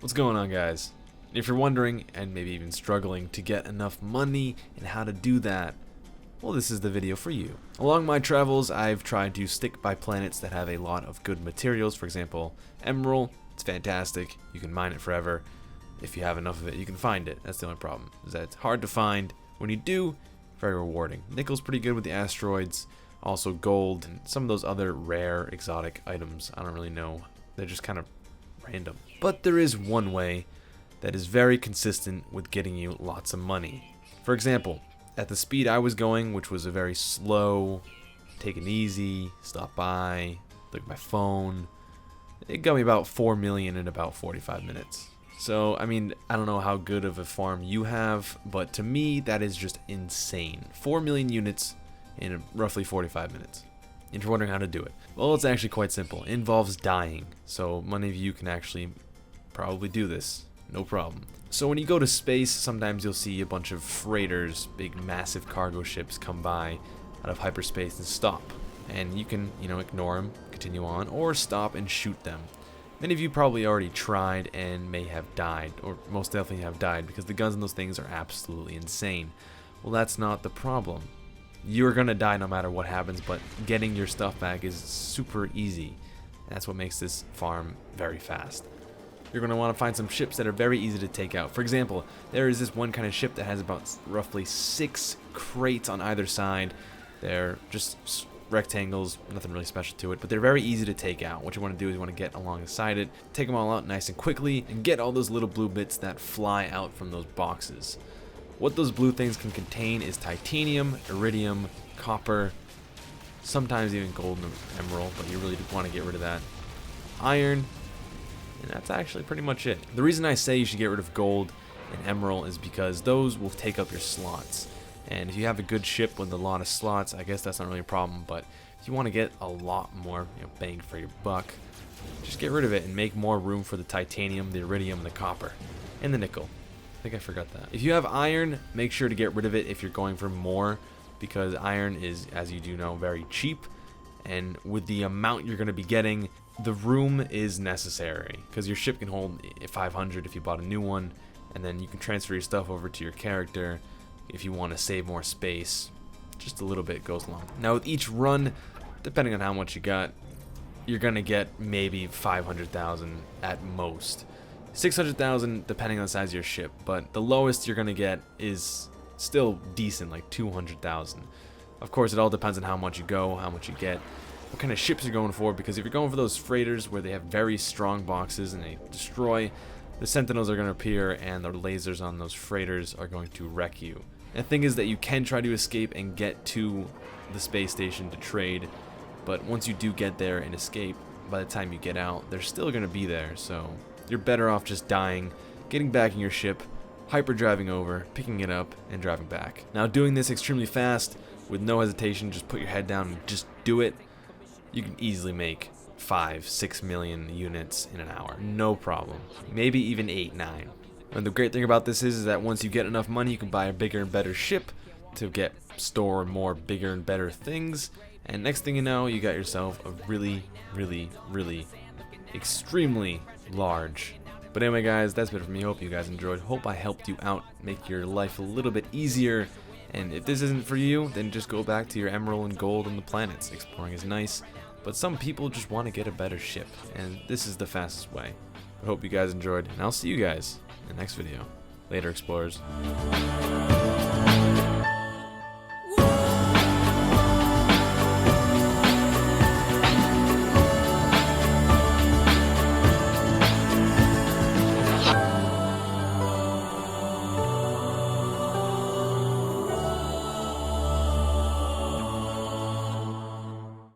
What's going on, guys? If you're wondering, and maybe even struggling to get enough money and how to do that, well, this is the video for you. Along my travels, I've tried to stick by planets that have a lot of good materials. For example, emerald, it's fantastic. You can mine it forever. If you have enough of it, you can find it. That's the only problem, is that it's hard to find. When you do, very rewarding. Nickel's pretty good with the asteroids. Also gold, and some of those other rare exotic items. I don't really know. They're just kind of random. But there is one way that is very consistent with getting you lots of money. For example, at the speed I was going, which was a very slow, take it easy, stop by, look at my phone, it got me about 4 million in about 45 minutes. So, I mean, I don't know how good of a farm you have, but to me, that is just insane. 4 million units in roughly 45 minutes. If you're wondering how to do it, well, it's actually quite simple. It involves dying, so many of you can actually probably do this, no problem. So when you go to space, sometimes you'll see a bunch of freighters, big massive cargo ships come by out of hyperspace and stop. And you can, ignore them, continue on, or stop and shoot them. Many of you probably already tried and may have died, or most definitely have died, because the guns in those things are absolutely insane. Well, that's not the problem. You're gonna die no matter what happens, but getting your stuff back is super easy. That's what makes this farm very fast. You're gonna want to find some ships that are very easy to take out. For example, there is this one kind of ship that has about roughly 6 crates on either side. They're just rectangles, nothing really special to it, but they're very easy to take out. What you want to do is you want to get alongside it, take them all out nice and quickly, and get all those little blue bits that fly out from those boxes. What those blue things can contain is titanium, iridium, copper, sometimes even gold and emerald, but you really want to get rid of that. Iron, and that's actually pretty much it. The reason I say you should get rid of gold and emerald is because those will take up your slots. And if you have a good ship with a lot of slots, I guess that's not really a problem, but if you want to get a lot more bang for your buck, just get rid of it and make more room for the titanium, the iridium, the copper, and the nickel. I think I forgot that. If you have iron, make sure to get rid of it if you're going for more, because iron is, as you do know, very cheap, and with the amount you're going to be getting, the room is necessary, because your ship can hold 500 if you bought a new one, and then you can transfer your stuff over to your character if you want to save more space. Just a little bit goes along. Now with each run, depending on how much you got, you're going to get maybe 500,000 at most. 600,000 depending on the size of your ship, but the lowest you're gonna get is still decent, like 200,000. Of course, it all depends on how much you go, how much you get, what kind of ships you're going for, because if you're going for those freighters where they have very strong boxes and they destroy, the sentinels are gonna appear and the lasers on those freighters are going to wreck you. And the thing is that you can try to escape and get to the space station to trade, but once you do get there and escape, by the time you get out, they're still gonna be there, so you're better off just dying, getting back in your ship, hyperdriving over, picking it up, and driving back. Now doing this extremely fast, with no hesitation, just put your head down and just do it, you can easily make 5-6 million units in an hour. No problem. Maybe even 8-9. And the great thing about this is that once you get enough money, you can buy a bigger and better ship to store more bigger and better things. And next thing you know, you got yourself a really, really, really extremely large. But anyway, guys, that's it for me. Hope you guys enjoyed. Hope I helped you out, make your life a little bit easier. And if this isn't for you, then just go back to your emerald and gold on the planets. Exploring is nice, but some people just want to get a better ship, and this is the fastest way. I hope you guys enjoyed, and I'll see you guys in the next video. Later, explorers.